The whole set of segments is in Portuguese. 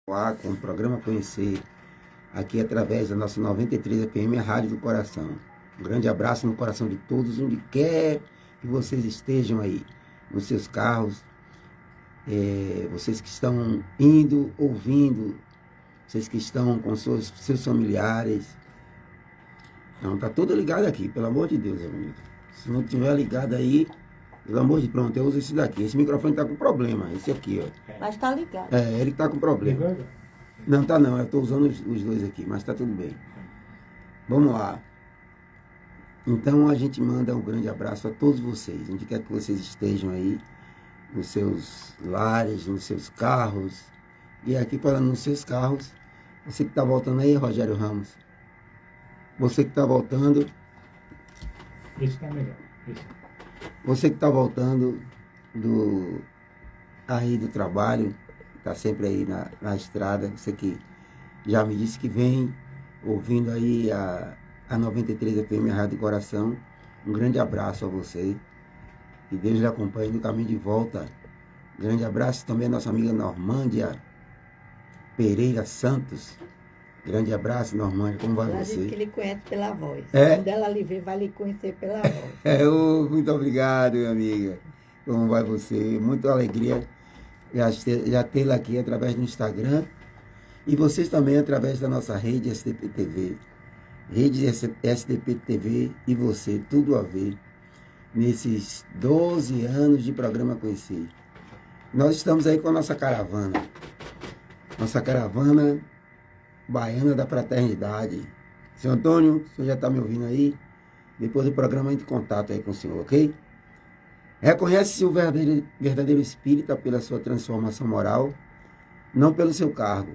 Lá com o programa Conhecer, aqui através da nossa 93 FM, a Rádio do Coração. Um grande abraço no coração de todos, onde quer que vocês estejam aí, nos seus carros, vocês que estão indo, ouvindo, vocês que estão com seus familiares. Então, tá tudo ligado aqui, pelo amor de Deus, amigo. Se não tiver ligado aí, pelo amor de Deus, eu uso esse daqui. Esse microfone tá com problema, esse aqui, ó. Mas tá ligado. Ele tá com problema. Não, tá não, eu tô usando os dois aqui, mas tá tudo bem. Vamos lá. Então a gente manda um grande abraço a todos vocês, onde quer que vocês estejam aí, nos seus lares, nos seus carros. E aqui falando nos seus carros, você que tá voltando aí, Rogério Ramos. Você que tá voltando. Esse tá melhor. Esse. Você que tá voltando aí do trabalho, está sempre aí na estrada, você que já me disse que vem ouvindo aí a 93 FM, a Rádio do Coração, um grande abraço a você, que Deus lhe acompanhe no caminho de volta. Grande abraço também à nossa amiga Normândia Pereira Santos. Grande abraço, Normândia, como vai Ela você? disse que ele conhece pela voz. É? Quando ela lhe ver, vai lhe conhecer pela voz. Muito obrigado, minha amiga. Como vai você? Muita alegria já tê-la aqui através do Instagram e vocês também através da nossa rede SDP TV. Rede SDP TV e você, tudo a ver nesses 12 anos de programa Conhecer. Nós estamos aí com a nossa caravana baiana da fraternidade. Senhor Antônio, o senhor já está me ouvindo aí? Depois do programa, entre em contato aí com o senhor, ok? Reconhece-se o verdadeiro espírita pela sua transformação moral, não pelo seu cargo,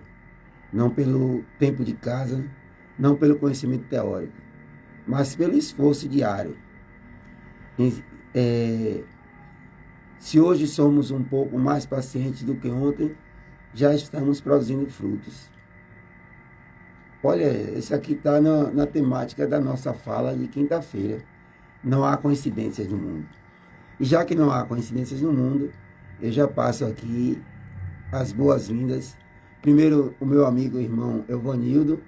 não pelo tempo de casa, não pelo conhecimento teórico, mas pelo esforço diário. Se hoje somos um pouco mais pacientes do que ontem, já estamos produzindo frutos. Olha, esse aqui está na temática da nossa fala de quinta-feira. Não há coincidências no mundo. E já que não há coincidências no mundo, eu já passo aqui as boas-vindas. Primeiro, o meu amigo e irmão Elvanildo.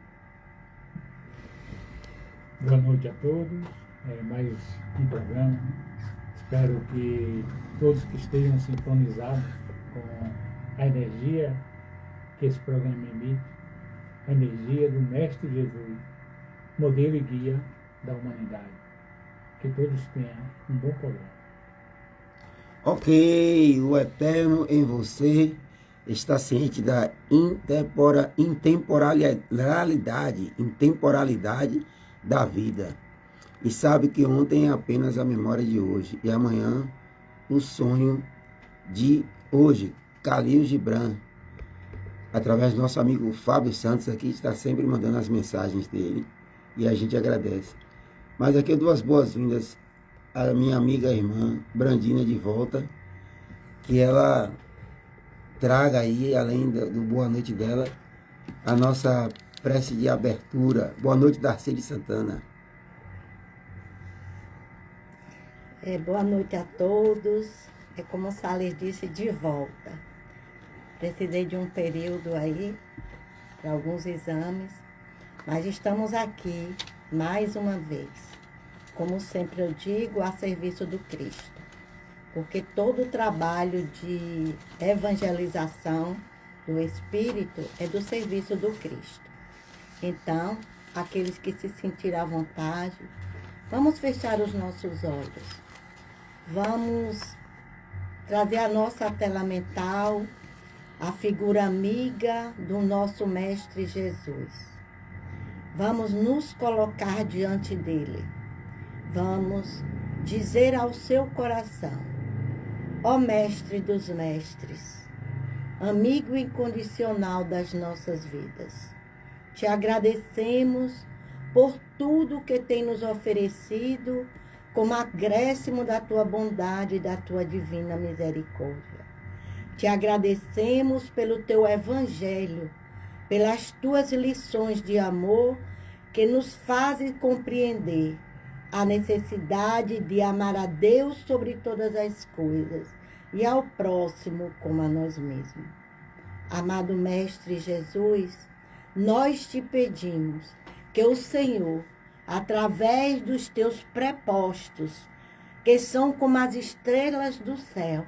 Boa noite a todos. Mais um programa. Espero que todos que estejam sintonizados com a energia que esse programa emite, a energia do Mestre Jesus, modelo e guia da humanidade. Que todos tenham um bom programa. Ok, o eterno em você está ciente da intemporalidade da vida e sabe que ontem é apenas a memória de hoje e amanhã o sonho de hoje. Khalil Gibran, através do nosso amigo Fábio Santos aqui, está sempre mandando as mensagens dele e a gente agradece. Mas aqui eu dou as boas-vindas a minha amiga e irmã Brandina de volta, que ela traga aí, além do boa noite dela, a nossa prece de abertura. Boa noite, Darcy de Santana. Boa noite a todos. Como o Salles disse, de volta. Precisei de um período aí para alguns exames, mas estamos aqui mais uma vez. Como sempre eu digo, a serviço do Cristo. Porque todo o trabalho de evangelização do Espírito é do serviço do Cristo. Então, aqueles que se sentirem à vontade, vamos fechar os nossos olhos. Vamos trazer a nossa tela mental, a figura amiga do nosso Mestre Jesus. Vamos nos colocar diante dele. Vamos dizer ao seu coração: ó Mestre dos Mestres, amigo incondicional das nossas vidas, te agradecemos por tudo que tem nos oferecido como acréscimo da tua bondade e da tua divina misericórdia. Te agradecemos pelo teu evangelho, pelas tuas lições de amor que nos fazem compreender a necessidade de amar a Deus sobre todas as coisas e ao próximo como a nós mesmos. Amado Mestre Jesus, nós te pedimos que o Senhor, através dos teus prepostos, que são como as estrelas do céu,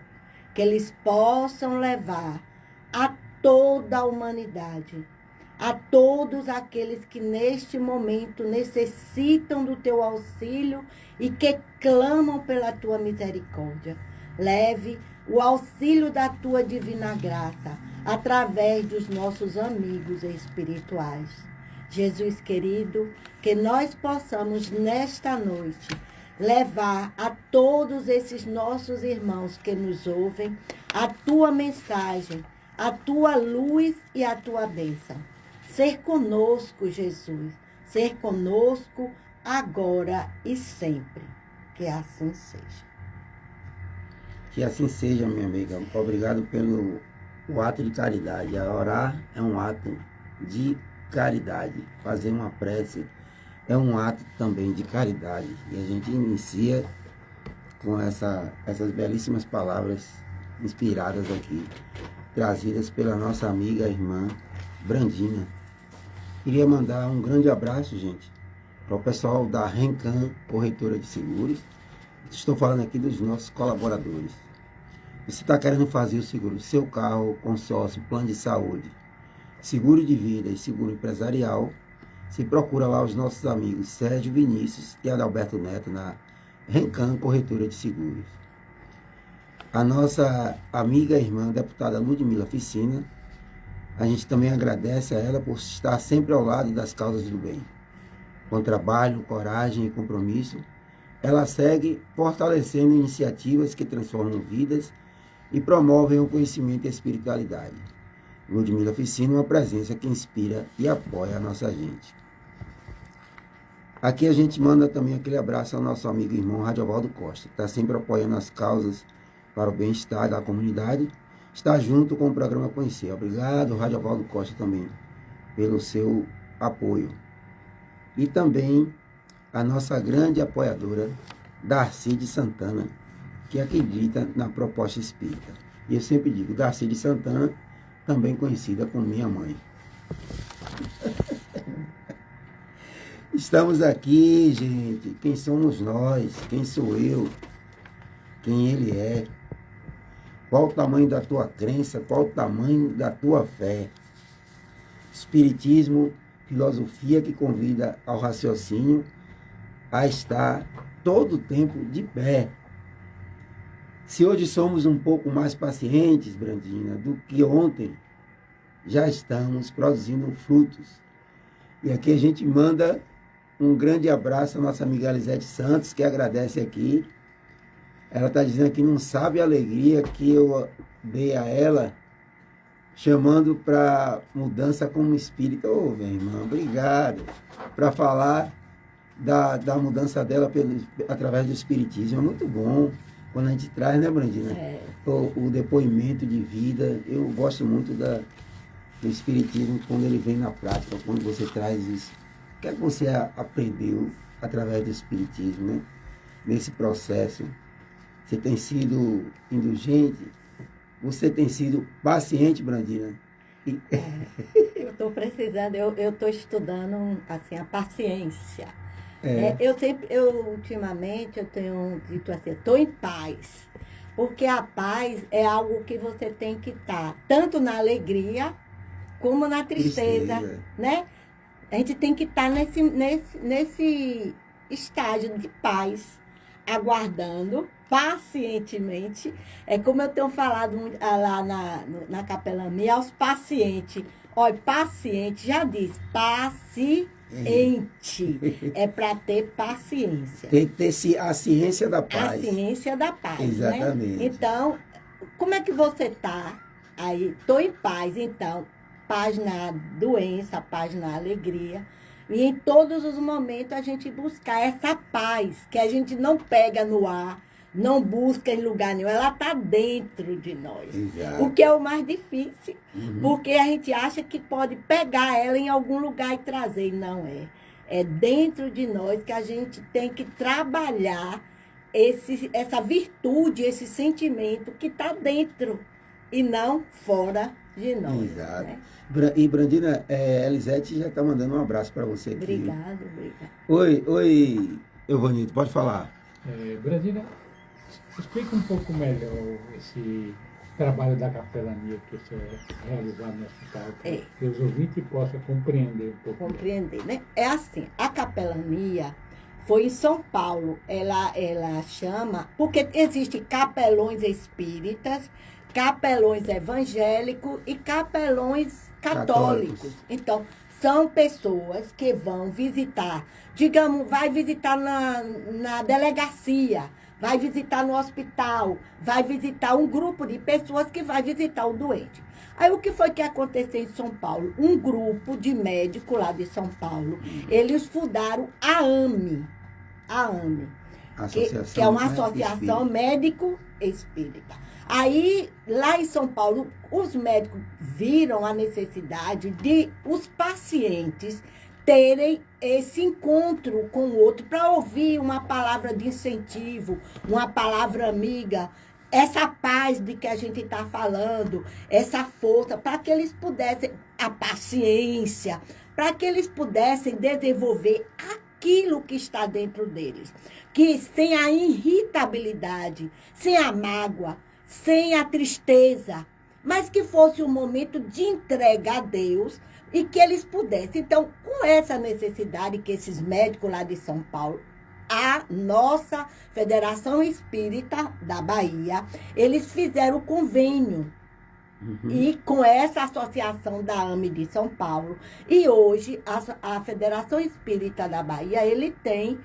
que eles possam levar a toda a humanidade, a todos aqueles que neste momento necessitam do teu auxílio e que clamam pela tua misericórdia. Leve o auxílio da tua divina graça através dos nossos amigos espirituais. Jesus querido, que nós possamos nesta noite levar a todos esses nossos irmãos que nos ouvem a tua mensagem, a tua luz e a tua bênção. Ser conosco, Jesus, ser conosco agora e sempre. Que assim seja. Que assim seja, minha amiga. Obrigado pelo ato de caridade. Orar é um ato de caridade. Fazer uma prece é um ato também de caridade. E a gente inicia com essas belíssimas palavras inspiradas aqui, trazidas pela nossa amiga, irmã Brandina. Queria mandar um grande abraço, gente, para o pessoal da Rencan Corretora de Seguros. Estou falando aqui dos nossos colaboradores. Você está querendo fazer o seguro do seu carro, consórcio, plano de saúde, seguro de vida e seguro empresarial, se procura lá os nossos amigos Sérgio Vinícius e Adalberto Neto na Rencan Corretora de Seguros. A nossa amiga e irmã deputada Ludmila Ficina, a gente também agradece a ela por estar sempre ao lado das causas do bem. Com trabalho, coragem e compromisso, ela segue fortalecendo iniciativas que transformam vidas e promovem o conhecimento e a espiritualidade. Ludmila Ficina é uma presença que inspira e apoia a nossa gente. Aqui a gente manda também aquele abraço ao nosso amigo e irmão Radiovaldo Costa, que está sempre apoiando as causas para o bem-estar da comunidade, está junto com o programa Conhecer. Obrigado, Radiovaldo Costa, também, pelo seu apoio. E também a nossa grande apoiadora, Darcy de Santana, que acredita na proposta espírita. E eu sempre digo, Darcy de Santana, também conhecida como minha mãe. Estamos aqui, gente. Quem somos nós? Quem sou eu? Quem ele é? Qual o tamanho da tua crença? Qual o tamanho da tua fé? Espiritismo, filosofia que convida ao raciocínio a estar todo o tempo de pé. Se hoje somos um pouco mais pacientes, Brandina, do que ontem, já estamos produzindo frutos. E aqui a gente manda um grande abraço à nossa amiga Elisete Santos, que agradece aqui. Ela está dizendo que não sabe a alegria que eu dei a ela, chamando para mudança como espírita. Ô, minha irmã, obrigado. Para falar da mudança dela através do espiritismo. É muito bom quando a gente traz, né, Brandina? O depoimento de vida. Eu gosto muito do espiritismo quando ele vem na prática, quando você traz isso. O que é que você aprendeu através do espiritismo, né? Nesse processo. Você tem sido indulgente? Você tem sido paciente, Brandina? Eu estou precisando, eu estou estudando assim, a paciência. Ultimamente, eu tenho dito assim, estou em paz. Porque a paz é algo que você tem que estar, tanto na alegria, como na tristeza, né? A gente tem que estar nesse estágio de paz, aguardando pacientemente. É como eu tenho falado lá na capelania aos pacientes. Olha, paciente, já diz, paciente. É para ter paciência. Tem que ter a ciência da paz. A ciência da paz, exatamente. Né? Então, como é que você está aí? Estou em paz, então. Paz na doença, paz na alegria. E em todos os momentos a gente buscar essa paz, que a gente não pega no ar, não busca em lugar nenhum, ela está dentro de nós. Exato. O que é o mais difícil, porque a gente acha que pode pegar ela em algum lugar e trazer, e não é. É dentro de nós que a gente tem que trabalhar essa virtude, esse sentimento que está dentro e não fora de nós. Exato. Né? E Brandina, Elisete já está mandando um abraço para você aqui. Obrigada. Oi, Euvanito, pode falar. Brandina, explica um pouco melhor esse trabalho da capelania que o senhor realizar no hospital, para que os ouvintes possam compreender um pouco. Compreender, né? É assim, a capelania foi em São Paulo. Ela chama, porque existem capelões espíritas, capelões evangélicos e capelões católicos. Então, são pessoas que vão visitar, digamos, vai visitar na delegacia, vai visitar no hospital, vai visitar um grupo de pessoas que vai visitar o doente. Aí o que foi que aconteceu em São Paulo? Um grupo de médicos lá de São Paulo, eles fundaram a AME, que é uma associação médico-espírita. Aí, lá em São Paulo, os médicos viram a necessidade de os pacientes terem esse encontro com o outro para ouvir uma palavra de incentivo, uma palavra amiga, essa paz de que a gente está falando, essa força, para que eles pudessem, a paciência, para que eles pudessem desenvolver aquilo que está dentro deles, que sem a irritabilidade, sem a mágoa, sem a tristeza, mas que fosse um momento de entrega a Deus e que eles pudessem. Então, com essa necessidade que esses médicos lá de São Paulo, a nossa Federação Espírita da Bahia, eles fizeram o convênio. E com essa associação da AME de São Paulo, e hoje a Federação Espírita da Bahia, ele tem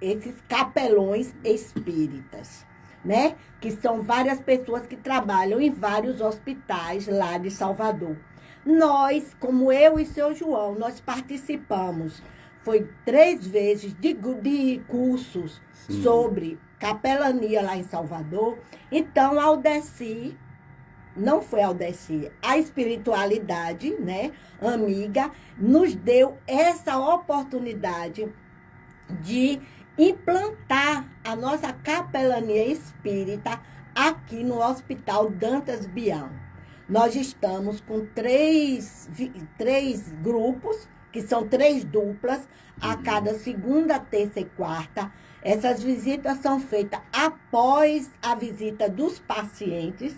esses capelões espíritas, né? Que são várias pessoas que trabalham em vários hospitais lá de Salvador. Nós, como eu e seu João, nós participamos, foi 3 vezes de cursos sobre capelania lá em Salvador. Então, Aldeci, não foi Aldeci, a espiritualidade, né, amiga, nos deu essa oportunidade de implantar a nossa capelania espírita aqui no Hospital Dantas Bião. Nós estamos com 3 grupos, que são 3 duplas, a cada segunda, terça e quarta. Essas visitas são feitas após a visita dos pacientes.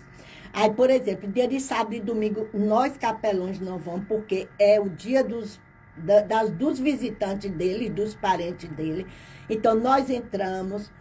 Aí, por exemplo, dia de sábado e domingo, nós capelões não vamos, porque é o dia dos visitantes dele, dos parentes dele. Então, nós entramos,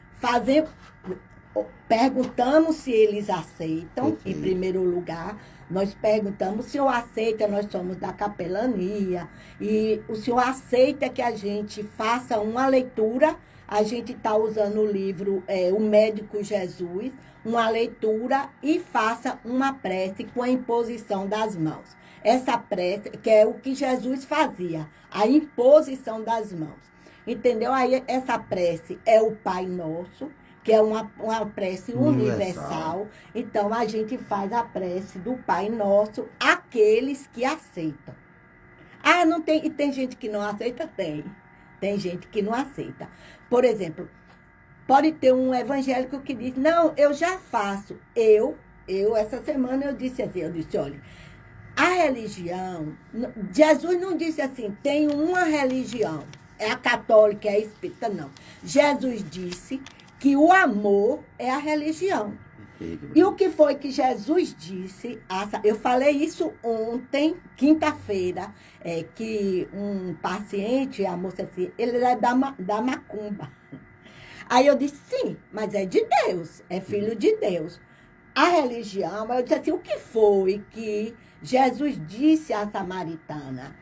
perguntamos se eles aceitam, em primeiro lugar. Nós perguntamos se o aceita, nós somos da capelania, e o senhor aceita que a gente faça uma leitura. A gente está usando o livro O Médico Jesus, uma leitura, e faça uma prece com a imposição das mãos. Essa prece, que é o que Jesus fazia, a imposição das mãos. Entendeu? Aí essa prece é o Pai Nosso, que é uma prece universal. Então, a gente faz a prece do Pai Nosso, aqueles que aceitam. Ah, não tem, e tem gente que não aceita? Tem gente que não aceita. Por exemplo, pode ter um evangélico que diz, não, eu já faço. Essa semana eu disse assim, olha, a religião, Jesus não disse assim, tem uma religião, é a católica, é a espírita, não. Jesus disse que o amor é a religião. E o que foi que Jesus disse? Eu falei isso ontem, quinta-feira, que um paciente, a moça assim, ele é da macumba. Aí eu disse, sim, mas é de Deus, é filho de Deus. A religião, eu disse assim, o que foi que Jesus disse à samaritana?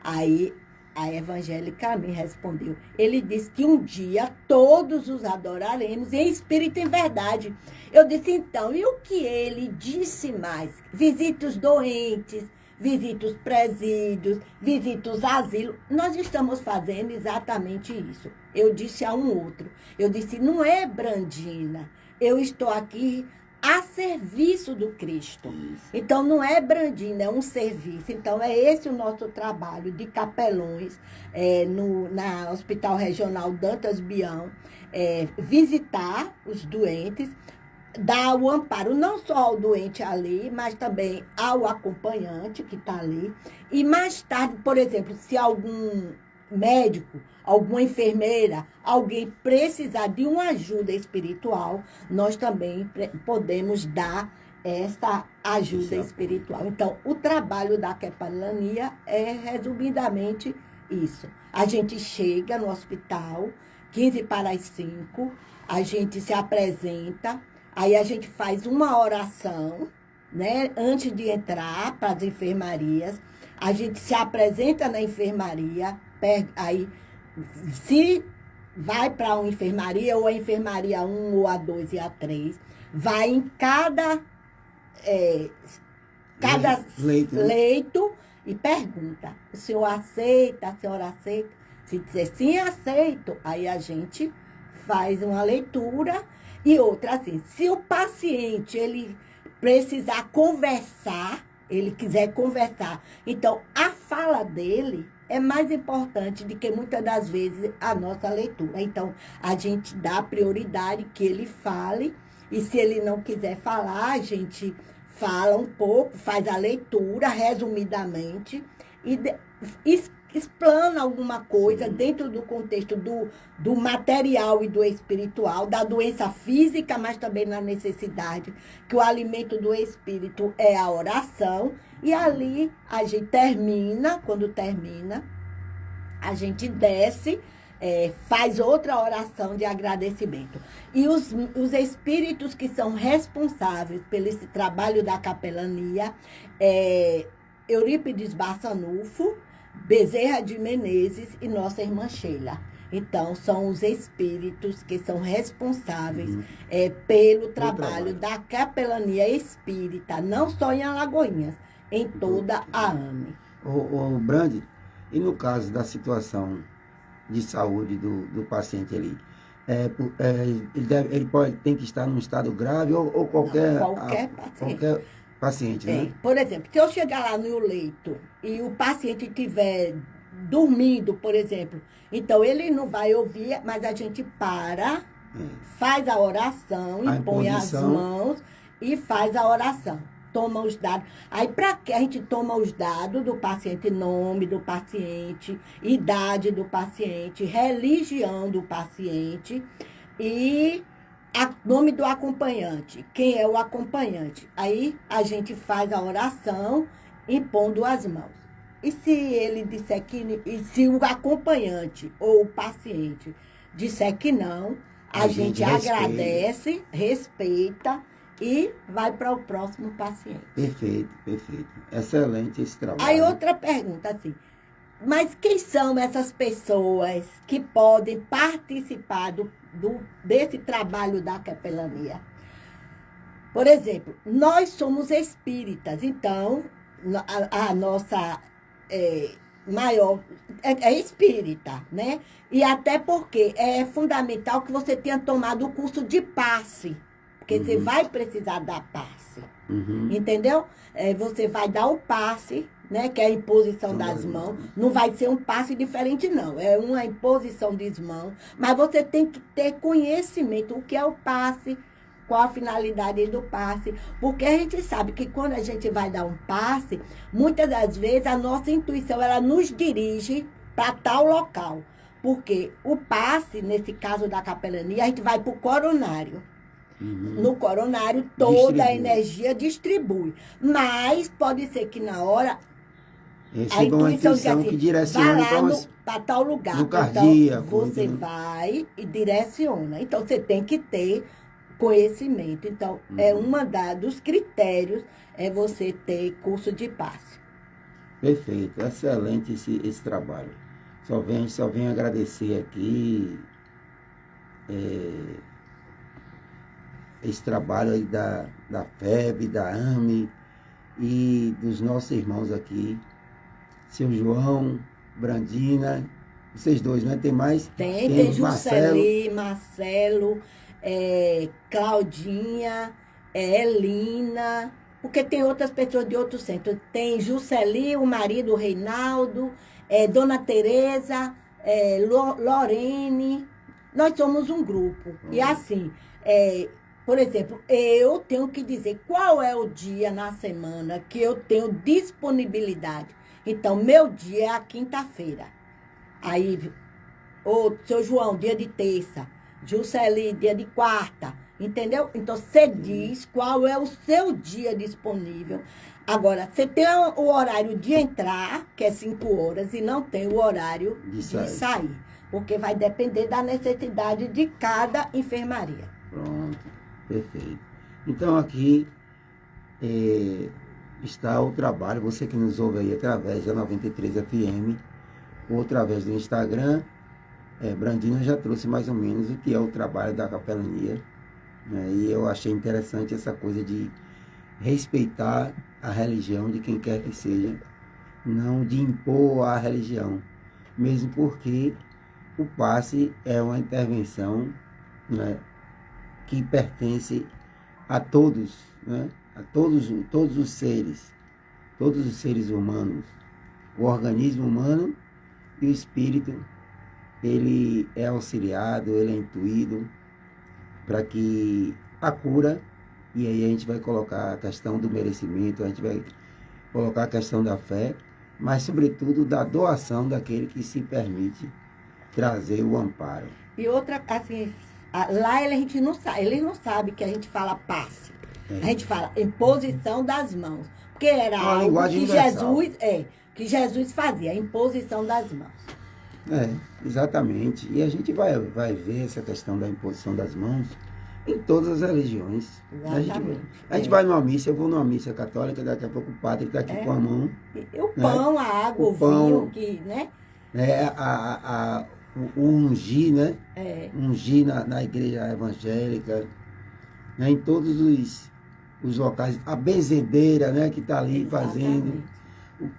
Aí a evangélica me respondeu. Ele disse que um dia todos os adoraremos em espírito e em verdade. Eu disse, então, e o que ele disse mais? Visite os doentes, visite os presídios, visite os asilos. Nós estamos fazendo exatamente isso. Eu disse a um outro, eu disse, não é Brandina, eu estou aqui a serviço do Cristo. Então, não é Brandina, é um serviço. Então, é esse o nosso trabalho de capelões na Hospital Regional Dantas Bião, visitar os doentes, dá o amparo não só ao doente ali, mas também ao acompanhante que está ali. E mais tarde, por exemplo, se algum médico, alguma enfermeira, alguém precisar de uma ajuda espiritual, nós também podemos dar essa ajuda espiritual. Então, o trabalho da capelania é resumidamente isso. A gente chega no hospital, 15 para as 5, a gente se apresenta, aí a gente faz uma oração, né, antes de entrar para as enfermarias, a gente se apresenta na enfermaria, aí se vai para uma enfermaria, ou a enfermaria 1, ou a 2 e a 3, vai em cada leito e pergunta, o senhor aceita, a senhora aceita? Se dizer sim, aceito, aí a gente faz uma leitura. E outra assim, se o paciente ele precisar conversar, ele quiser conversar, então a fala dele é mais importante do que muitas das vezes a nossa leitura. Então a gente dá prioridade que ele fale, e se ele não quiser falar, a gente fala um pouco, faz a leitura resumidamente e explana alguma coisa dentro do contexto do material e do espiritual, da doença física, mas também na necessidade, que o alimento do espírito é a oração. E ali a gente termina, quando termina, a gente desce, faz outra oração de agradecimento. E os espíritos que são responsáveis pelo esse trabalho da capelania, Eurípides Bassanufo, Bezerra de Menezes e nossa irmã Sheila. Então, são os espíritos que são responsáveis pelo trabalho da capelania espírita, não só em Alagoinhas, em toda a AME. O Brandi, e no caso da situação de saúde do paciente ali, tem que estar num estado grave ou qualquer paciente, né? Por exemplo, se eu chegar lá no leito e o paciente estiver dormindo, por exemplo, então ele não vai ouvir, mas a gente faz a oração, impõe as mãos e faz a oração. Toma os dados. Aí, para que a gente toma os dados do paciente, nome do paciente, idade do paciente, religião do paciente e nome do acompanhante. Quem é o acompanhante? Aí, a gente faz a oração impondo as mãos. E se ele disser e se o acompanhante ou o paciente disser que não, a gente agradece, respeita e vai para o próximo paciente. Perfeito, perfeito. Excelente esse trabalho. Aí outra pergunta, assim, mas quem são essas pessoas que podem participar desse trabalho da capelania? Por exemplo, nós somos espíritas, então a nossa maior é espírita, né? E até porque é fundamental que você tenha tomado o curso de passe. Porque você vai precisar dar passe, entendeu? Você vai dar o passe, né? Que é a imposição das mãos. Não vai ser um passe diferente, não. É uma imposição das mãos. Mas você tem que ter conhecimento. O que é o passe? Qual a finalidade do passe? Porque a gente sabe que quando a gente vai dar um passe, muitas das vezes a nossa intuição, ela nos dirige para tal local. Porque o passe, nesse caso da capelania, a gente vai para o coronário. No coronário, toda a energia distribui. Mas pode ser que na hora a intuição diz assim, que direciona vai lá para tal lugar. No cardíaco, então, você vai e direciona. Então, você tem que ter conhecimento. Então, dos critérios é você ter curso de passe. Perfeito. Excelente esse trabalho. Só venho agradecer aqui esse trabalho aí da FEB, da AME e dos nossos irmãos aqui, seu João, Brandina, vocês dois, né? Tem mais? Tem Jusceli, Marcelo, Claudinha, Elina, porque tem outras pessoas de outros centros. Tem Jusceli, o marido, o Reinaldo, Dona Tereza, Lorene. Nós somos um grupo. E assim, Por exemplo, eu tenho que dizer qual é o dia na semana que eu tenho disponibilidade. Então, meu dia é a quinta-feira. Aí, seu João, dia de terça. Jusceli, dia de quarta. Entendeu? Então, você diz qual é o seu dia disponível. Agora, você tem o horário de entrar, que é 5 horas, e não tem o horário de sair. Porque vai depender da necessidade de cada enfermaria. Pronto, perfeito. Então, aqui está o trabalho. Você que nos ouve aí através da 93 FM ou através do Instagram, Brandina já trouxe mais ou menos o que é o trabalho da capelania, né? E eu achei interessante essa coisa de respeitar a religião de quem quer que seja, não de impor a religião, mesmo porque o passe é uma intervenção, né, que pertence a todos, né, a todos os seres humanos. O organismo humano e o espírito, ele é auxiliado, ele é intuído para que a cura, e aí a gente vai colocar a questão do merecimento, a gente vai colocar a questão da fé, mas sobretudo da doação daquele que se permite trazer o amparo. E outra, assim, lá a gente não sabe, ele não sabe que a gente fala passe. A gente fala imposição das mãos. Porque era algo que Jesus fazia, a imposição das mãos. Exatamente. E a gente vai ver essa questão da imposição das mãos em todas as religiões. Exatamente. A gente vai numa missa, eu vou numa missa católica, daqui a pouco o padre está aqui com a mão. E o pão, né? A água, o vinho, que, né? O ungir, né? Ungir na igreja evangélica, né? Em todos os locais. A benzedeira, né? Que está ali fazendo.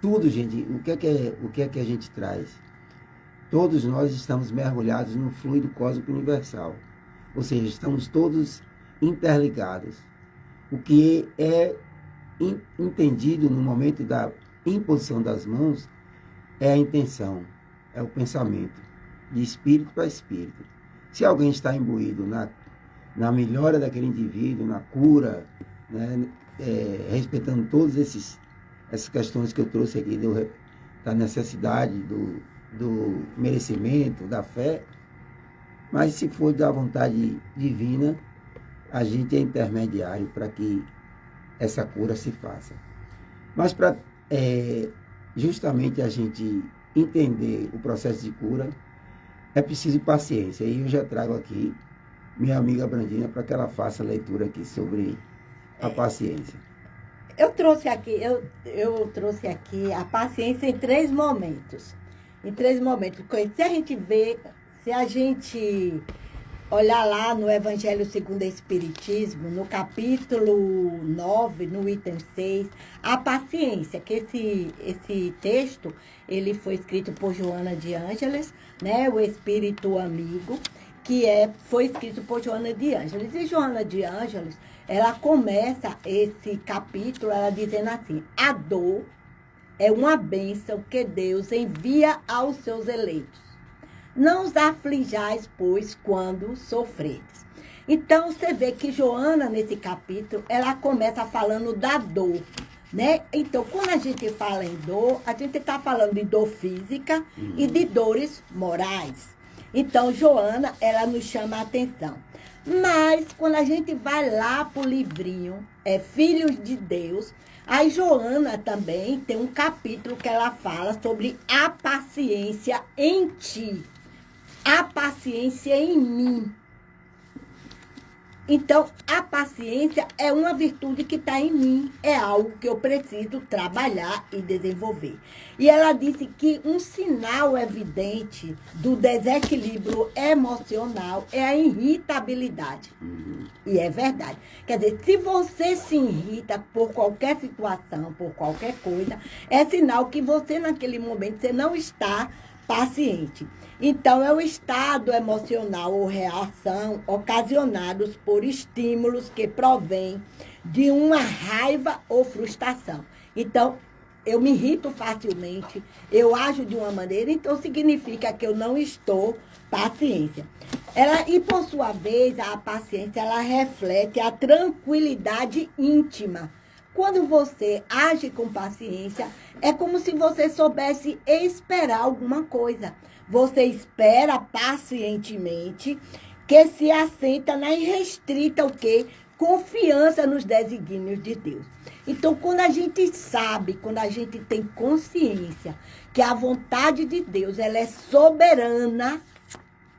Tudo, gente. O que é que a gente traz? Todos nós estamos mergulhados no fluido cósmico universal. Ou seja, estamos todos interligados. O que é entendido no momento da imposição das mãos é a intenção, é o pensamento, de espírito para espírito. Se alguém está imbuído na melhora daquele indivíduo, na cura, né, respeitando todas essas questões que eu trouxe aqui, da necessidade, do merecimento, da fé, mas se for da vontade divina, a gente é intermediário para que essa cura se faça. Mas para justamente a gente entender o processo de cura, é preciso paciência. E eu já trago aqui minha amiga Brandina para que ela faça a leitura aqui sobre a paciência. Eu trouxe aqui a paciência em 3 momentos. Em 3 momentos. Se a gente olhar lá no Evangelho segundo o Espiritismo, no capítulo 9, no item 6, a paciência, que esse texto, ele foi escrito por Joana de Ângeles, né, o Espírito Amigo, foi escrito por Joana de Ângeles. E Joana de Ângeles, ela começa esse capítulo, ela dizendo assim: a dor é uma bênção que Deus envia aos seus eleitos. Não os aflijais, pois, quando sofredes. Então, você vê que Joana, nesse capítulo, ela começa falando da dor, né? Então, quando a gente fala em dor, a gente está falando de dor física e de dores morais. Então, Joana, ela nos chama a atenção. Mas, quando a gente vai lá para o livrinho, Filhos de Deus, aí Joana também tem um capítulo que ela fala sobre a paciência em ti. A paciência em mim. Então, a paciência é uma virtude que está em mim. É algo que eu preciso trabalhar e desenvolver. E ela disse que um sinal evidente do desequilíbrio emocional é a irritabilidade. E é verdade. Quer dizer, se você se irrita por qualquer situação, por qualquer coisa, é sinal que você, naquele momento, você não está paciente. Então, é o estado emocional ou reação ocasionados por estímulos que provêm de uma raiva ou frustração. Então, eu me irrito facilmente, eu ajo de uma maneira, então significa que eu não estou paciência. E por sua vez, a paciência, ela reflete a tranquilidade íntima. Quando você age com paciência, é como se você soubesse esperar alguma coisa. Você espera pacientemente, que se assenta na irrestrita o quê? Confiança nos desígnios de Deus. Então, quando a gente sabe, quando a gente tem consciência que a vontade de Deus, ela é soberana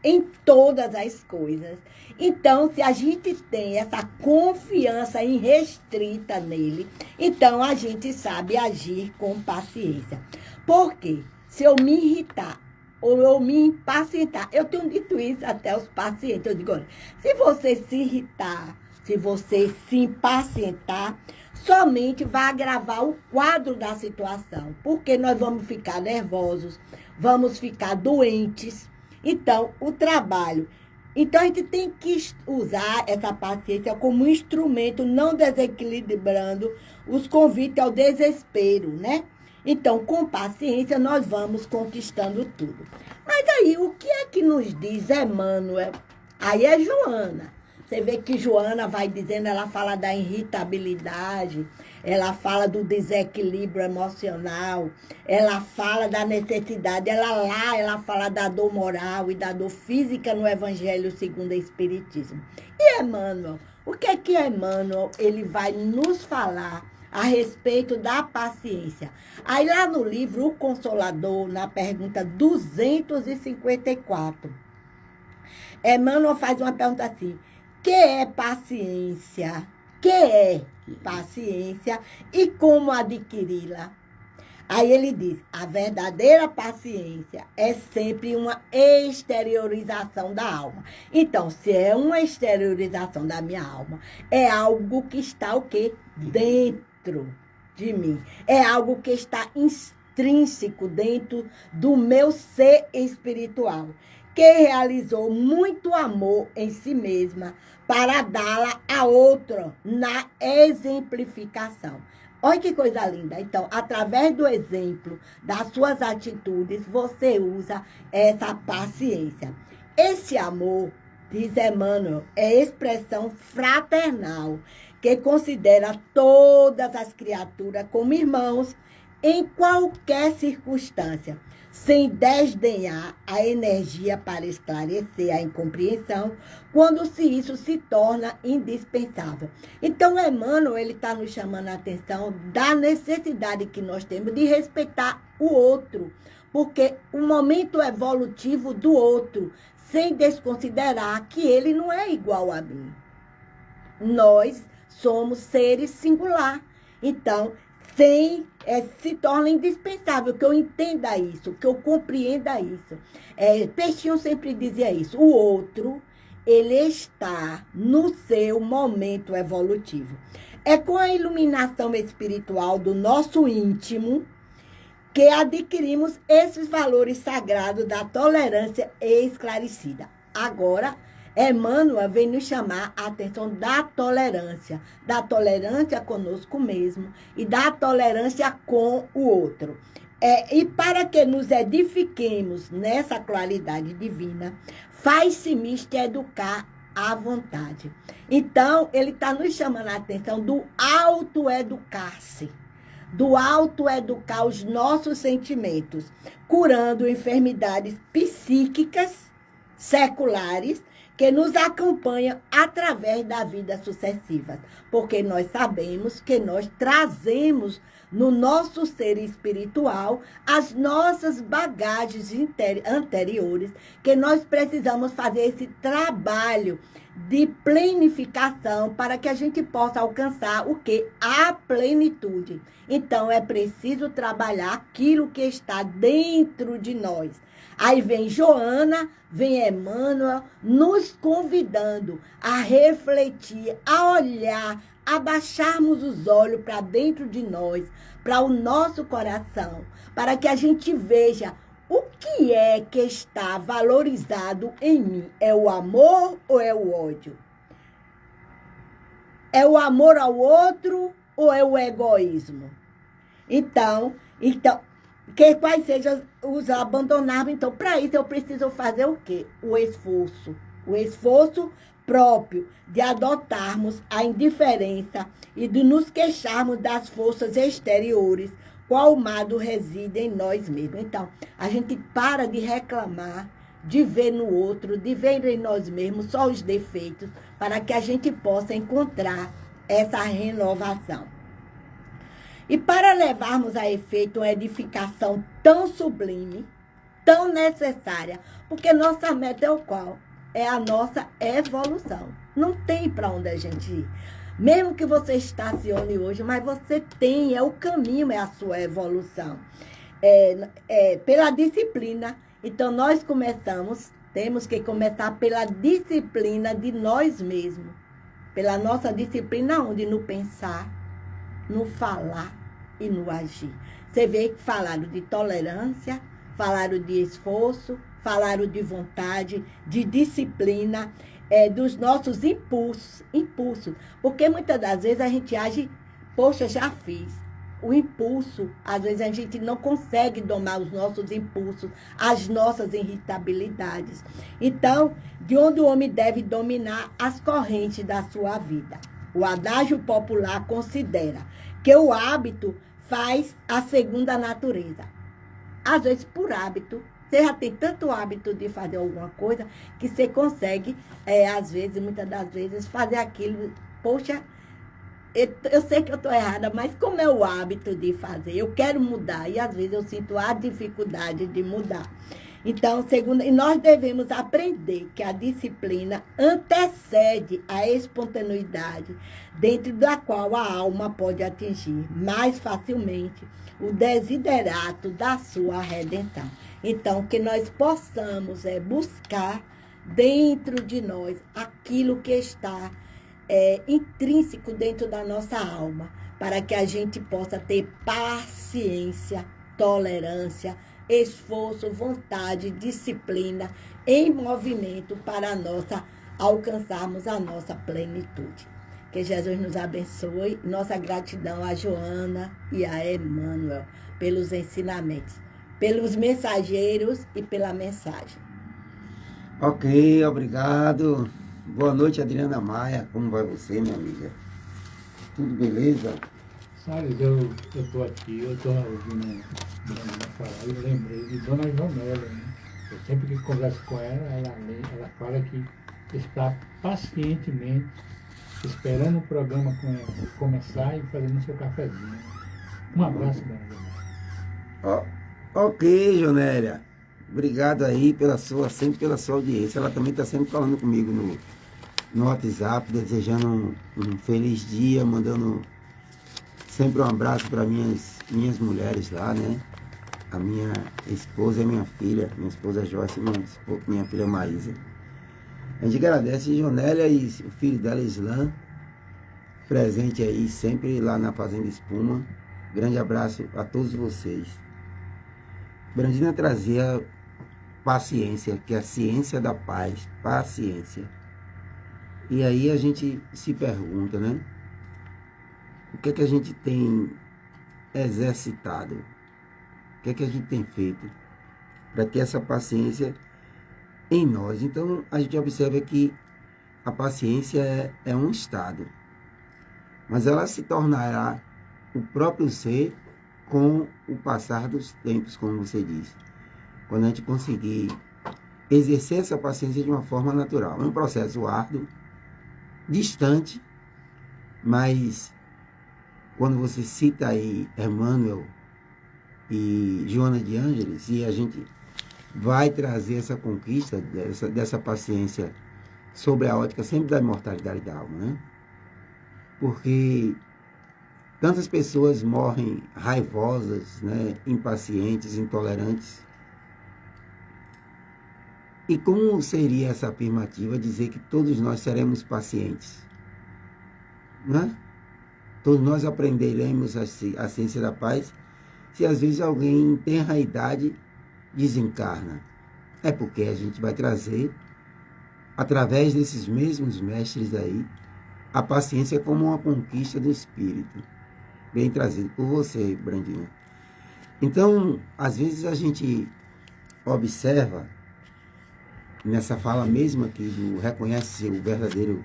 em todas as coisas. Então, se a gente tem essa confiança irrestrita nele, então a gente sabe agir com paciência. Por quê? Se eu me irritar ou eu me impacientar, eu tenho dito isso até aos pacientes, eu digo, olha, se você se irritar, se você se impacientar, somente vai agravar o quadro da situação, porque nós vamos ficar nervosos, vamos ficar doentes. Então, o trabalho. Então, a gente tem que usar essa paciência como um instrumento, não desequilibrando os convites ao desespero, né? Então, com paciência, nós vamos conquistando tudo. Mas aí, o que é que nos diz Emmanuel? Aí é Joana. Você vê que Joana vai dizendo, ela fala da irritabilidade, ela fala do desequilíbrio emocional, ela fala da necessidade, ela fala da dor moral e da dor física no Evangelho segundo o Espiritismo. E Emmanuel, o que é que Emmanuel, ele vai nos falar a respeito da paciência? Aí lá no livro O Consolador, na pergunta 254, Emmanuel faz uma pergunta assim, que é paciência? Que é paciência e como adquiri-la? Aí ele diz, a verdadeira paciência é sempre uma exteriorização da alma. Então, se é uma exteriorização da minha alma, é algo que está o quê? Dentro de mim. É algo que está intrínseco dentro do meu ser espiritual, que realizou muito amor em si mesma para dá-la a outro na exemplificação. Olha que coisa linda. Então, através do exemplo, das suas atitudes, você usa essa paciência. Esse amor, diz Emmanuel, é expressão fraternal, que considera todas as criaturas como irmãos em qualquer circunstância, sem desdenhar a energia para esclarecer a incompreensão, quando isso se torna indispensável. Então, Emmanuel, ele está nos chamando a atenção da necessidade que nós temos de respeitar o outro, porque o momento evolutivo do outro, sem desconsiderar que ele não é igual a mim. Nós somos seres singular. Então, se torna indispensável que eu entenda isso, que eu compreenda isso. Peixinho sempre dizia isso. O outro, ele está no seu momento evolutivo. É com a iluminação espiritual do nosso íntimo que adquirimos esses valores sagrados da tolerância esclarecida. Agora, Emmanuel vem nos chamar a atenção da tolerância conosco mesmo e da tolerância com o outro. E para que nos edifiquemos nessa claridade divina, faz-se misto educar à vontade. Então, ele está nos chamando a atenção do autoeducar-se, do autoeducar os nossos sentimentos, curando enfermidades psíquicas seculares que nos acompanham através da vida sucessiva, porque nós sabemos que nós trazemos no nosso ser espiritual as nossas bagagens anteriores, que nós precisamos fazer esse trabalho de plenificação para que a gente possa alcançar o quê? A plenitude. Então, é preciso trabalhar aquilo que está dentro de nós. Aí vem Joana, vem Emmanuel, nos convidando a refletir, a olhar, a baixarmos os olhos para dentro de nós, para o nosso coração, para que a gente veja o que é que está valorizado em mim. É o amor ou é o ódio? É o amor ao outro ou é o egoísmo? Então, quais sejam os abandonáveis? Então, para isso eu preciso fazer o quê? O esforço. O esforço próprio de adotarmos a indiferença e de nos queixarmos das forças exteriores, qual mado reside em nós mesmos. Então, a gente para de reclamar, de ver no outro, de ver em nós mesmos só os defeitos, para que a gente possa encontrar essa renovação. E para levarmos a efeito uma edificação tão sublime, tão necessária, porque nossa meta é o qual? É a nossa evolução. Não tem para onde a gente ir. Mesmo que você estacione hoje, mas você tem, é o caminho, é a sua evolução. Pela disciplina. Então, nós temos que começar pela disciplina de nós mesmos. Pela nossa disciplina onde? No pensar, no falar e no agir. Você vê que falaram de tolerância, falaram de esforço, falaram de vontade, de disciplina, dos nossos impulsos. Porque muitas das vezes a gente age, poxa, já fiz. O impulso, às vezes a gente não consegue domar os nossos impulsos, as nossas irritabilidades. Então, de onde o homem deve dominar as correntes da sua vida? O adágio popular considera que o hábito faz a segunda natureza. Às vezes, por hábito, você já tem tanto hábito de fazer alguma coisa que você consegue, às vezes, muitas das vezes, fazer aquilo. Poxa, eu sei que eu estou errada, mas como é o hábito de fazer? Eu quero mudar e, às vezes, eu sinto a dificuldade de mudar. Então, e nós devemos aprender que a disciplina antecede a espontaneidade, dentro da qual a alma pode atingir mais facilmente o desiderato da sua redenção. Então, que nós possamos buscar dentro de nós aquilo que está intrínseco dentro da nossa alma, para que a gente possa ter paciência, tolerância, esforço, vontade, disciplina em movimento para alcançarmos a nossa plenitude. Que Jesus nos abençoe. Nossa gratidão a Joana e a Emmanuel pelos ensinamentos, pelos mensageiros e pela mensagem. Ok, obrigado. Boa noite, Adriana Maia. Como vai você, minha amiga? Tudo beleza? Salles, eu estou aqui, eu estou ouvindo Dona falar e lembrei de Dona Jonélia, né? Eu sempre que converso com ela fala que está pacientemente esperando o programa começar e fazendo seu cafezinho. Um abraço, Dona Jonélia. Ok, Jonélia. Obrigado aí sempre pela sua audiência. Ela também está sempre falando comigo no WhatsApp, desejando um feliz dia, mandando sempre um abraço para minhas mulheres lá, né? A minha esposa e minha filha, minha esposa Joyce e minha filha Maísa. A gente agradece Jonélia e o filho dela, Islã, presente aí sempre lá na Fazenda Espuma. Grande abraço a todos vocês. Brandina trazia paciência, que é a ciência da paz, paciência. E aí a gente se pergunta, né? O que é que a gente tem exercitado? O que é que a gente tem feito para ter essa paciência em nós? Então, a gente observa que a paciência é um estado, mas ela se tornará o próprio ser com o passar dos tempos, como você disse. Quando a gente conseguir exercer essa paciência de uma forma natural. É um processo árduo, distante, mas quando você cita aí Emmanuel e Joana de Ângeles, e a gente vai trazer essa conquista dessa paciência sobre a ótica sempre da imortalidade da alma, né? Porque tantas pessoas morrem raivosas, né? Impacientes, intolerantes. E como seria essa afirmativa dizer que todos nós seremos pacientes? Né? Todos nós aprenderemos a ciência da paz se às vezes alguém em tenra idade desencarna. É porque a gente vai trazer, através desses mesmos mestres aí, a paciência como uma conquista do espírito. bem trazido por você, Brandinha. Então, às vezes a gente observa, nessa fala mesmo aqui, do reconhece o verdadeiro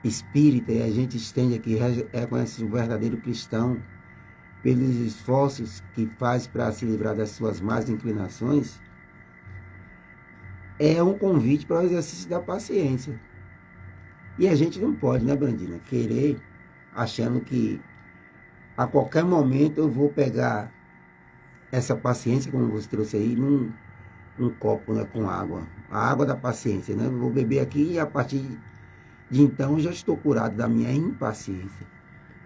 espírita, e a gente estende aqui, reconhece o verdadeiro cristão, pelos esforços que faz para se livrar das suas más inclinações, é um convite para o exercício da paciência. E a gente não pode, né, Brandina, querer, achando que a qualquer momento eu vou pegar essa paciência, como você trouxe aí, num copo, né, com água. A água da paciência, né? Eu vou beber aqui e a partir de então eu já estou curado da minha impaciência.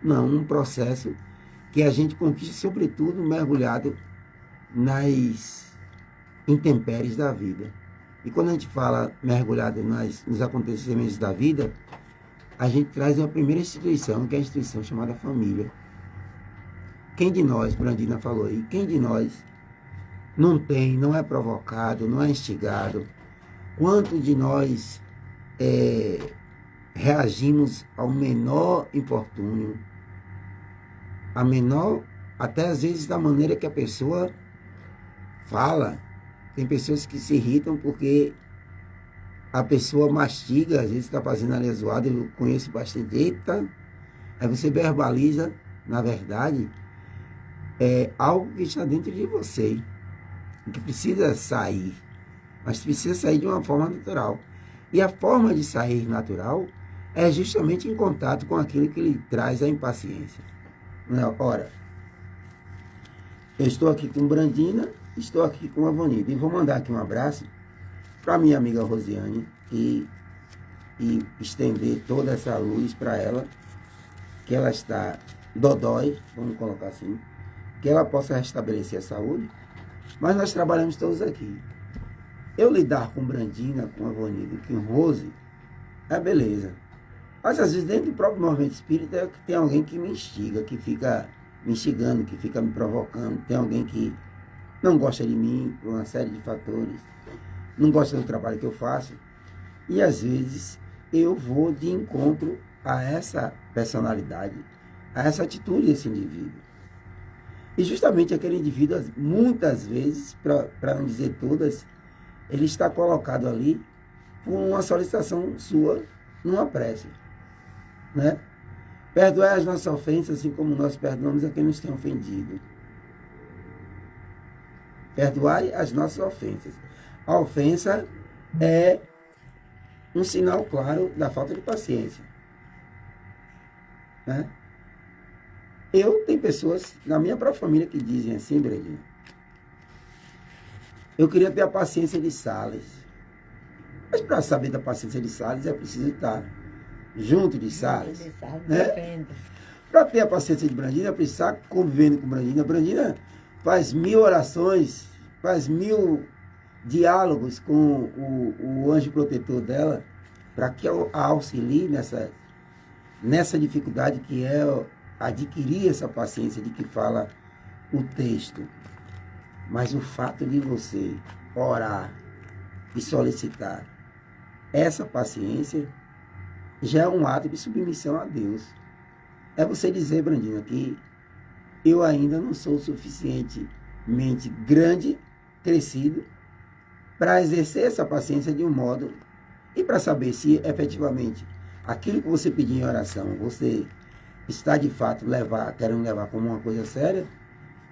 Não, um processo que a gente conquista, sobretudo, mergulhado nas intempéries da vida. E quando a gente fala mergulhado nos acontecimentos da vida, a gente traz uma primeira instituição, que é a instituição chamada família. Quem de nós, Brandina falou aí, quem de nós não é provocado, não é instigado? Quanto de nós reagimos ao menor infortúnio, a menor, até às vezes da maneira que a pessoa fala. Tem pessoas que se irritam porque a pessoa mastiga, às vezes está fazendo ali a zoada, eu conheço bastante, eita, aí você verbaliza, na verdade, algo que está dentro de você, que precisa sair, mas precisa sair de uma forma natural. E a forma de sair natural é justamente em contato com aquilo que lhe traz a impaciência. Ora, eu estou aqui com Brandina, estou aqui com a Vonida, e vou mandar aqui um abraço para minha amiga Rosiane e estender toda essa luz para ela, que ela está dodói, vamos colocar assim, que ela possa restabelecer a saúde, mas nós trabalhamos todos aqui. Eu lidar com Brandina, com a Vonida, com Rose, é beleza. Mas às vezes dentro do próprio movimento espírita tem alguém que me instiga, que fica me instigando, que fica me provocando, tem alguém que não gosta de mim por uma série de fatores, não gosta do trabalho que eu faço, e às vezes eu vou de encontro a essa personalidade, a essa atitude desse indivíduo. E justamente aquele indivíduo, muitas vezes, para não dizer todas, ele está colocado ali por uma solicitação sua numa prece, né? Perdoai as nossas ofensas, assim como nós perdoamos a quem nos tem ofendido. Perdoai as nossas ofensas. A ofensa é um sinal claro da falta de paciência, né? Tem pessoas na minha própria família que dizem assim, Brandinho, eu queria ter a paciência de Salles. Mas para saber da paciência de Salles é preciso estar junto de Salles, né? Para ter a paciência de Brandina, é preciso estar convivendo com Brandina. Brandina faz 1000 orações, faz 1000 diálogos com o anjo protetor dela, para que a auxilie nessa dificuldade que é adquirir essa paciência de que fala o texto. Mas o fato de você orar e solicitar essa paciência já é um ato de submissão a Deus. É você dizer, Brandina, que eu ainda não sou suficientemente grande, crescido, para exercer essa paciência de um modo e para saber se efetivamente aquilo que você pediu em oração, você está de fato querendo levar como uma coisa séria.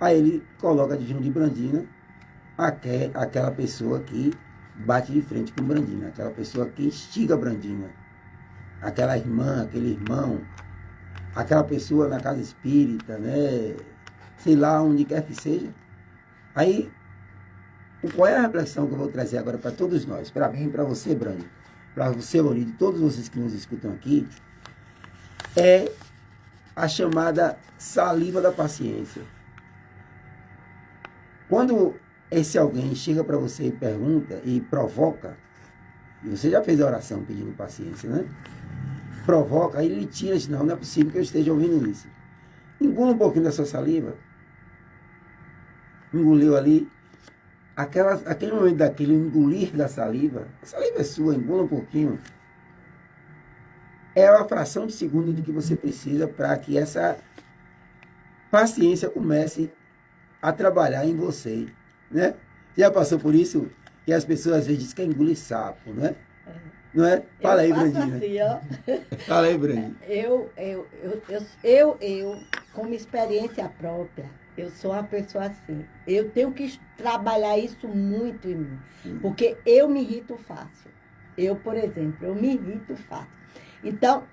Aí ele coloca de junto de Brandina aquela pessoa que bate de frente com Brandina, aquela pessoa que instiga Brandina, aquela irmã, aquele irmão, aquela pessoa na casa espírita, né? Sei lá, onde quer que seja. Aí, qual é a reflexão que eu vou trazer agora para todos nós? Para mim, para você, Brandina, para você, Lorido, e todos vocês que nos escutam aqui, é a chamada saliva da paciência. Quando esse alguém chega para você e pergunta e provoca, e você já fez a oração pedindo paciência, né? Provoca, aí ele tira, diz, não é possível que eu esteja ouvindo isso. Engula um pouquinho da sua saliva. Engoliu ali. Aquele momento daquele engolir da saliva, a saliva é sua, engula um pouquinho. É uma fração de segundo do que você precisa para que essa paciência comece a trabalhar em você, né? Já passou por isso? Que as pessoas às vezes querem engolir sapo, né? Não é? Fala aí, Brandinha. Assim, ó. Fala aí, Brandinha. Como experiência própria, eu sou uma pessoa assim. Eu tenho que trabalhar isso muito em mim. Porque eu me irrito fácil. Eu, por exemplo, eu me irrito fácil. Então,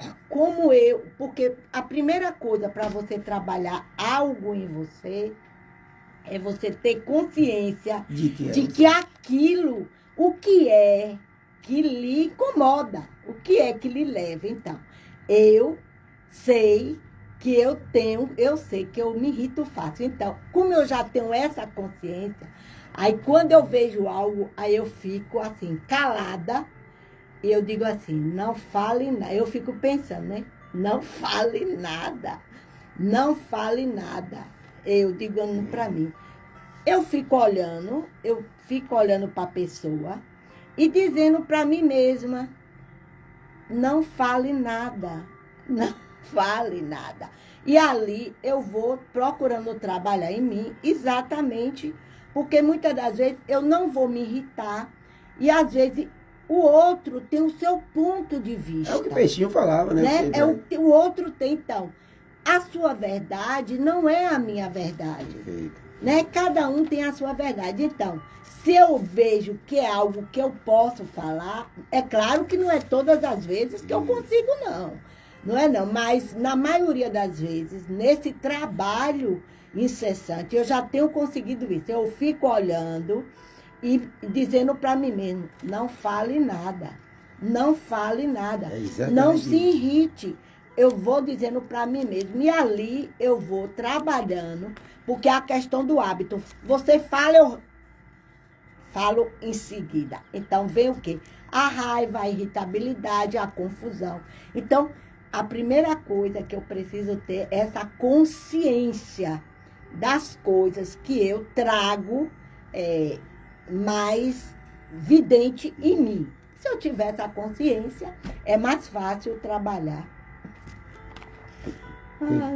porque a primeira coisa para você trabalhar algo em você é você ter consciência de que aquilo, o que é que lhe incomoda, o que é que lhe leva. Então, eu sei que eu sei que eu me irrito fácil. Então, como eu já tenho essa consciência, aí quando eu vejo algo, aí eu fico assim, calada, e eu digo assim, não fale nada. Eu fico pensando, né? Não fale nada. Não fale nada. Eu digo para mim. Eu fico olhando para a pessoa e dizendo para mim mesma, não fale nada. Não fale nada. E ali eu vou procurando trabalhar em mim exatamente porque muitas das vezes eu não vou me irritar e às vezes o outro tem o seu ponto de vista. É o que o Peixinho falava, né? O outro tem, então. A sua verdade não é a minha verdade. Né? Cada um tem a sua verdade. Então, se eu vejo que é algo que eu posso falar, é claro que não é todas as vezes que eu consigo, não. Não é não, mas na maioria das vezes, nesse trabalho incessante, eu já tenho conseguido isso. Eu fico olhando e dizendo para mim mesmo, não fale nada, não fale nada, não se irrite. Eu vou dizendo para mim mesmo, e ali eu vou trabalhando, porque a questão do hábito, você fala, eu falo em seguida. Então vem o quê? A raiva, a irritabilidade, a confusão. Então, a primeira coisa que eu preciso ter é essa consciência das coisas que eu trago mais vidente em mim. Se eu tiver essa consciência, é mais fácil trabalhar.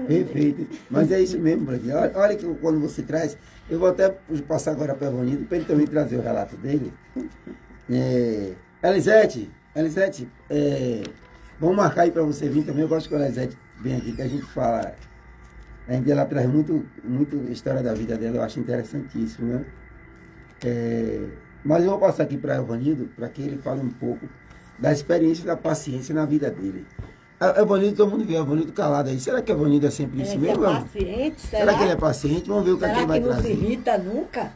Perfeito. Mas é isso mesmo, Brandinha. Olha que quando você traz, eu vou até passar agora para o Evonildo, para ele também trazer o relato dele. Elisete, vamos marcar aí para você vir também. Eu gosto que a Elisete vem aqui, que a gente fala. Ela traz muito história da vida dela, eu acho interessantíssimo, né? Mas eu vou passar aqui para o Evonildo, para que ele fale um pouco da experiência da paciência na vida dele. Evonildo, todo mundo vê o Evonildo calado aí. Será que o Evonildo é sempre isso mesmo? É paciente? Será que ele é paciente? Vamos ver o que ele vai trazer. Será que não se irrita nunca?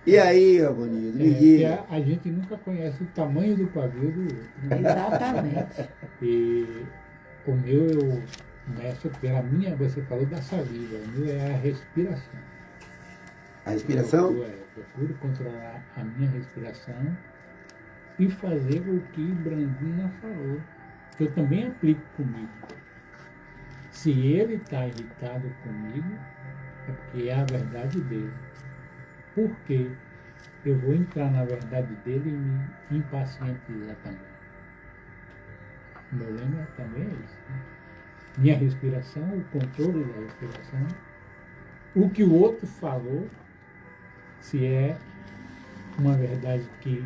E aí, Evonildo, me diga. A gente nunca conhece o tamanho do pavio do outro. Né? Exatamente. E o meu, eu começo pela minha, você falou da saliva, o meu é a respiração. A respiração? Eu procuro controlar a minha respiração e fazer o que Brandinha falou, que eu também aplico comigo. Se ele está irritado comigo, é porque é a verdade dele. Por quê? Eu vou entrar na verdade dele e me impacientizar também. O meu lema também é isso. Né? Minha respiração, o controle da respiração, o que o outro falou, se é uma verdade que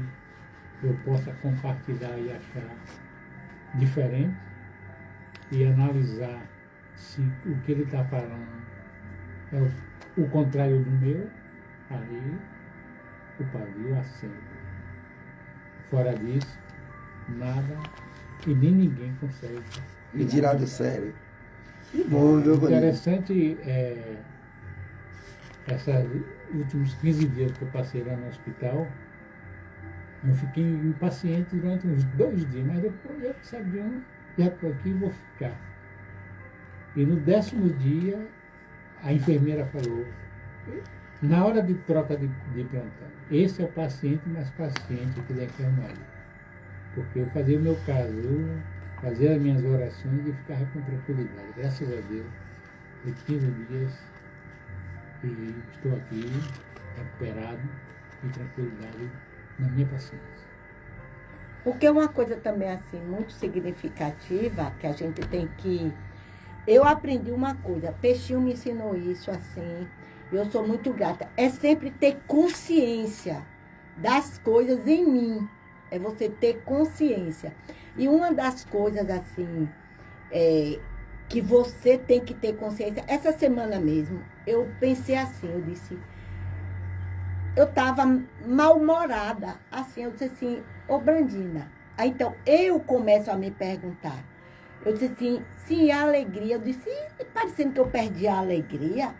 eu possa compartilhar e achar diferente, e analisar se o que ele está falando é o contrário do meu, aí o pavio acende. Fora disso, nada e nem ninguém consegue Me tirar do sério. Que bom, meu bonito. Interessante esses últimos 15 dias que eu passei lá no hospital, eu fiquei impaciente durante uns 2 dias, mas depois eu sabia, já estou aqui e vou ficar. E no 10º dia, a enfermeira falou, na hora de troca de plantão, esse é o paciente mais paciente que daqui é o médico. Porque eu fazia o meu caso, eu fazia as minhas orações e ficava com tranquilidade. Graças a Deus, de 15 dias, e estou aqui, recuperado e tranquilidade na minha paciência. Porque uma coisa também assim muito significativa que a gente tem que eu aprendi uma coisa, Peixinho me ensinou isso assim, eu sou muito grata. É sempre ter consciência das coisas em mim. É você ter consciência. E uma das coisas, assim, que você tem que ter consciência, essa semana mesmo, eu pensei assim, eu disse, eu estava mal-humorada, assim, eu disse assim, ô Brandina, aí então eu começo a me perguntar, eu disse assim, sim, a alegria, eu disse, parecendo que eu perdi a alegria.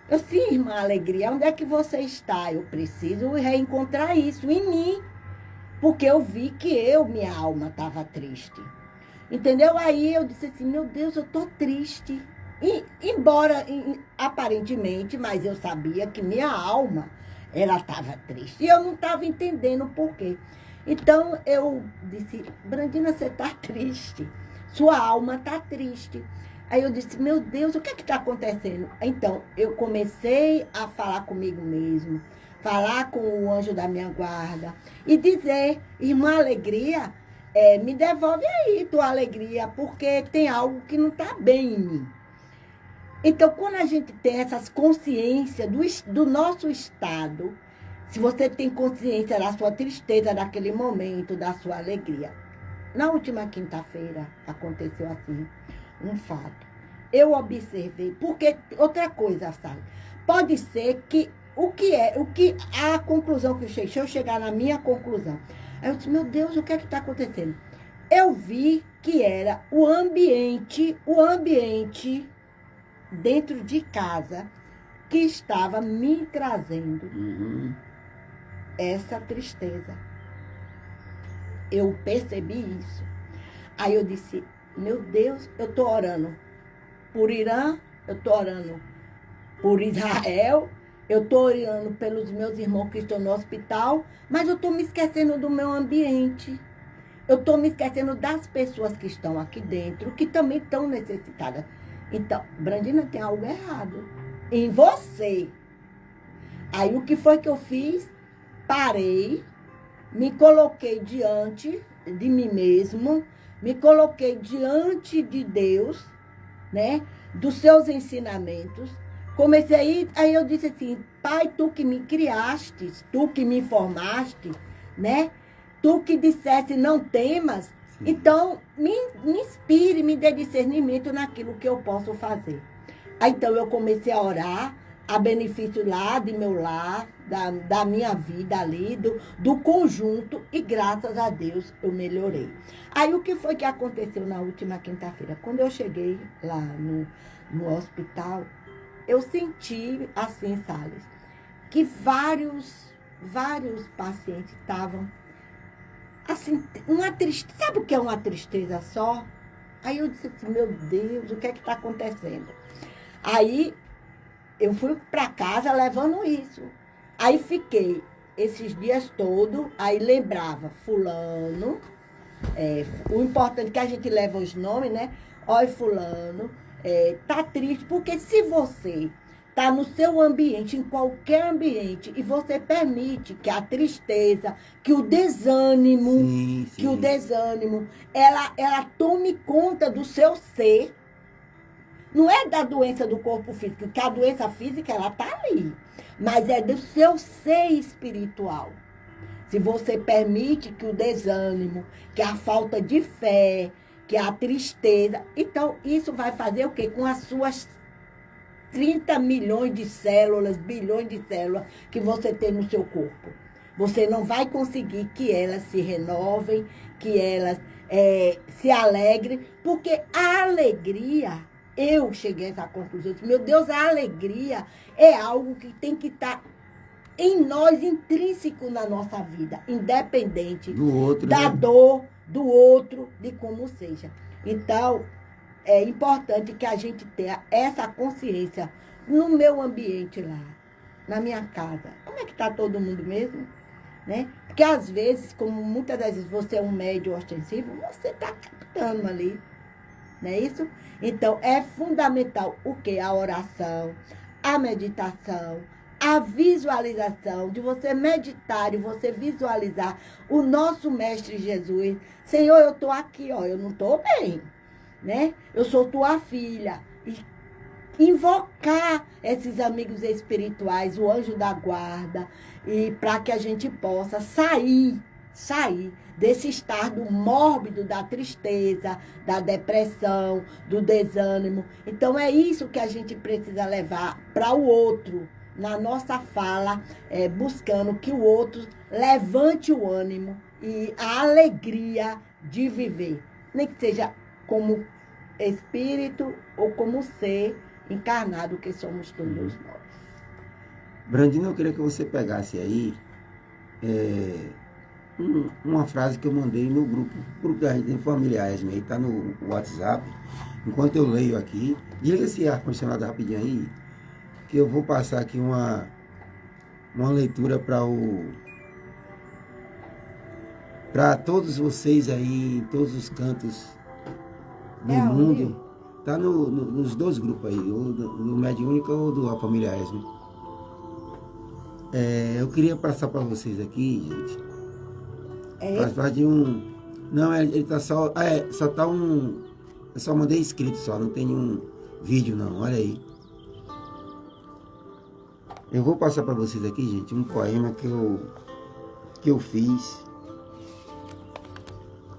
Eu, sim, irmã, alegria, onde é que você está? Eu preciso reencontrar isso em mim, porque eu vi que minha alma estava triste. Entendeu? Aí eu disse assim, meu Deus, eu estou triste. E, embora, aparentemente, mas eu sabia que minha alma, ela estava triste. E eu não estava entendendo o porquê. Então, eu disse, Brandina, você está triste. Sua alma está triste. Aí eu disse, meu Deus, o que é que está acontecendo? Então, eu comecei a falar comigo mesmo, falar com o anjo da minha guarda e dizer, irmã Alegria, me devolve aí tua alegria, porque tem algo que não está bem em mim. Então, quando a gente tem essas consciências do nosso estado, se você tem consciência da sua tristeza naquele momento, da sua alegria. Na última quinta-feira aconteceu assim, um fato. Eu observei, porque outra coisa, sabe? Pode ser que a conclusão que eu cheguei, deixa eu chegar na minha conclusão. Aí eu disse, meu Deus, o que é que está acontecendo? Eu vi que era o ambiente dentro de casa que estava me trazendo essa tristeza. Eu percebi isso. Aí eu disse, meu Deus, eu estou orando por Irã, eu estou orando por Israel, eu estou orando pelos meus irmãos que estão no hospital, mas eu estou me esquecendo do meu ambiente. Eu estou me esquecendo das pessoas que estão aqui dentro, que também estão necessitadas. Então, Brandina, tem algo errado em você. Aí o que foi que eu fiz? Parei, me coloquei diante de mim mesmo, me coloquei diante de Deus, né? Dos seus ensinamentos. Comecei aí eu disse assim, Pai, tu que me criaste, tu que me formaste, né? Tu que disseste não temas, então me inspire, me dê discernimento naquilo que eu posso fazer. Aí então eu comecei a orar, a benefício lá de meu lar, da minha vida ali, do conjunto, e graças a Deus eu melhorei. Aí o que foi que aconteceu na última quinta-feira? Quando eu cheguei lá no hospital, eu senti, assim, Salles, que vários pacientes estavam, assim, uma tristeza. Sabe o que é uma tristeza só? Aí eu disse assim, meu Deus, o que é que está acontecendo? Aí eu fui para casa levando isso. Aí fiquei esses dias todos, aí lembrava fulano, o importante é que a gente leva os nomes, né? Olha, fulano, tá triste, porque se você tá no seu ambiente, em qualquer ambiente, e você permite que a tristeza, que o desânimo, ela tome conta do seu ser. Não é da doença do corpo físico, que a doença física, ela tá ali. Mas é do seu ser espiritual. Se você permite que o desânimo, que a falta de fé, que a tristeza... Então, isso vai fazer o quê? Com as suas 30 milhões de células, bilhões de células que você tem no seu corpo. Você não vai conseguir que elas se renovem, que elas se alegrem, porque a alegria... Eu cheguei a essa conclusão. Meu Deus, a alegria é algo que tem que estar em nós, intrínseco na nossa vida, independente do outro, da dor, do outro, de como seja. Então, é importante que a gente tenha essa consciência no meu ambiente lá, na minha casa. Como é que está todo mundo mesmo? Né? Porque, às vezes, como muitas das vezes você é um médium ostensivo, você está captando ali. Não é isso? Então, é fundamental o quê? A oração, a meditação, a visualização, de você meditar e você visualizar o nosso Mestre Jesus. Senhor, eu estou aqui, ó, eu não estou bem. né? Eu sou tua filha. E invocar esses amigos espirituais, o anjo da guarda, e para que a gente possa sair desse estado mórbido da tristeza, da depressão, do desânimo. Então é isso que a gente precisa levar para o outro, na nossa fala, buscando que o outro levante o ânimo e a alegria de viver, nem que seja como espírito ou como ser encarnado que somos todos nós. Brandina, eu queria que você pegasse aí uma frase que eu mandei no grupo da gente tem familiares, né? Está no WhatsApp. Enquanto eu leio aqui, diga esse ar-condicionado rapidinho aí, que eu vou passar aqui uma leitura para todos vocês aí, em todos os cantos do mundo. Tá nos dois grupos aí, o do Mediúnica ou do Família Esme. Eu queria passar para vocês aqui, gente. Faz de um... Não, ele tá só... só tá um... Eu só mandei escrito só, não tem nenhum vídeo não, olha aí. Eu vou passar para vocês aqui, gente, um poema que eu fiz.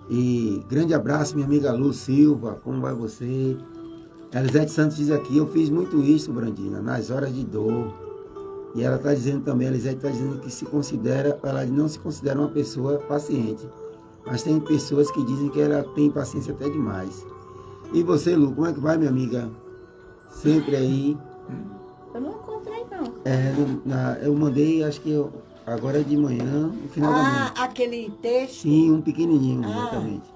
E grande abraço, minha amiga Lu Silva, como vai você? Elisete Santos diz aqui, eu fiz muito isso, Brandina, nas horas de dor. E ela está dizendo também, a Elisete está dizendo que ela não se considera uma pessoa paciente. Mas tem pessoas que dizem que ela tem paciência até demais. E você, Lu, como é que vai, minha amiga? Sempre aí. Eu não encontrei, não. Eu mandei, acho que agora de manhã, no final da manhã. Aquele texto? Sim, um pequenininho, exatamente.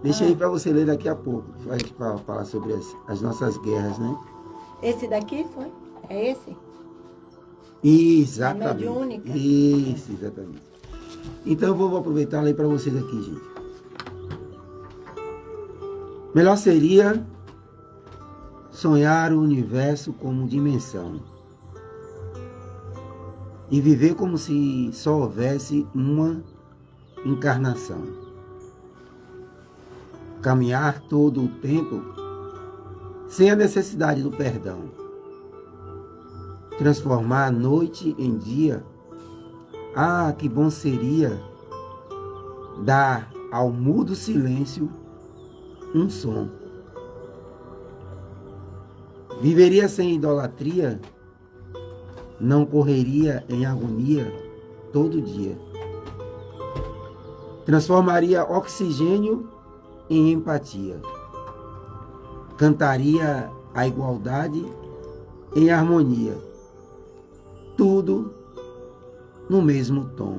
Deixa aí para você ler daqui a pouco. A gente vai falar sobre as nossas guerras, né? Esse daqui foi? É esse? Exatamente. É mediúnica? Isso, exatamente. Então eu vou aproveitar e ler para vocês aqui, gente. Melhor seria sonhar o universo como dimensão e viver como se só houvesse uma encarnação. Caminhar todo o tempo sem a necessidade do perdão. Transformar a noite em dia. Ah, que bom seria dar ao mudo silêncio um som. Viveria sem idolatria, não correria em agonia todo dia. Transformaria oxigênio em empatia. Cantaria a igualdade em harmonia. Tudo no mesmo tom.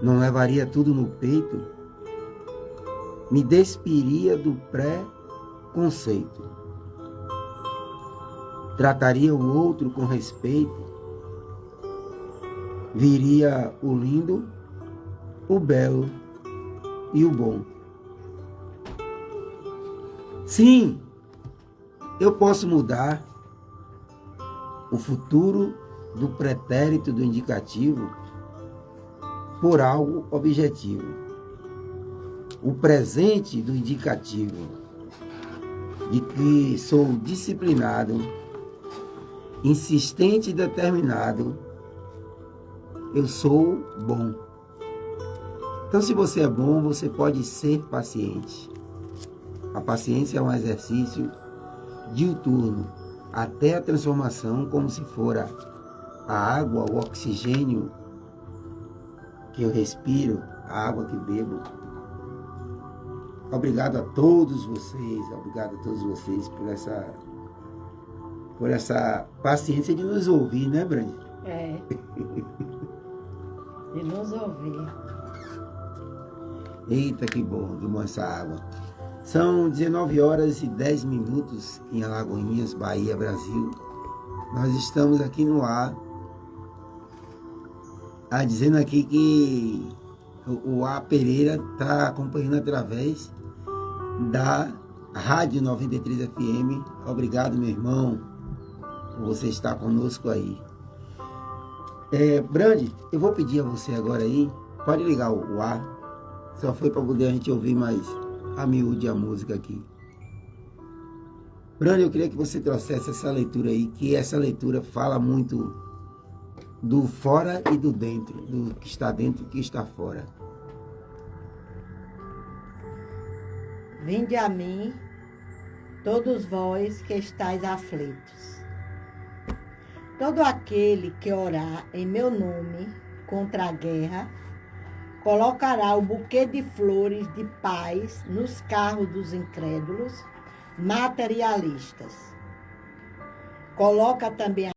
Não levaria tudo no peito, me despiria do pré-conceito. Trataria o outro com respeito, viria o lindo, o belo e o bom. Sim, eu posso mudar o futuro do pretérito do indicativo por algo objetivo. O presente do indicativo de que sou disciplinado, insistente e determinado, eu sou bom. Então, se você é bom, você pode ser paciente. A paciência é um exercício diuturno, até a transformação, como se fora a água, o oxigênio que eu respiro, a água que bebo. Obrigado a todos vocês por essa paciência de nos ouvir, né, Brandi? De nos ouvir. Eita, que bom essa água. São 19 horas e 10 minutos em Alagoinhas, Bahia, Brasil. Nós estamos aqui no ar, dizendo aqui que o A. Pereira está acompanhando através da Rádio 93 FM. Obrigado, meu irmão, por você estar conosco aí. Brandi, eu vou pedir a você agora aí, pode ligar o ar, só foi para poder a gente ouvir mais a miúde a música aqui. Brandi, eu queria que você trouxesse essa leitura aí, que essa leitura fala muito do fora e do dentro, do que está dentro e do que está fora. Vinde a mim, todos vós que estáis aflitos. Todo aquele que orar em meu nome contra a guerra, colocará o buquê de flores de paz nos carros dos incrédulos, materialistas. Coloca também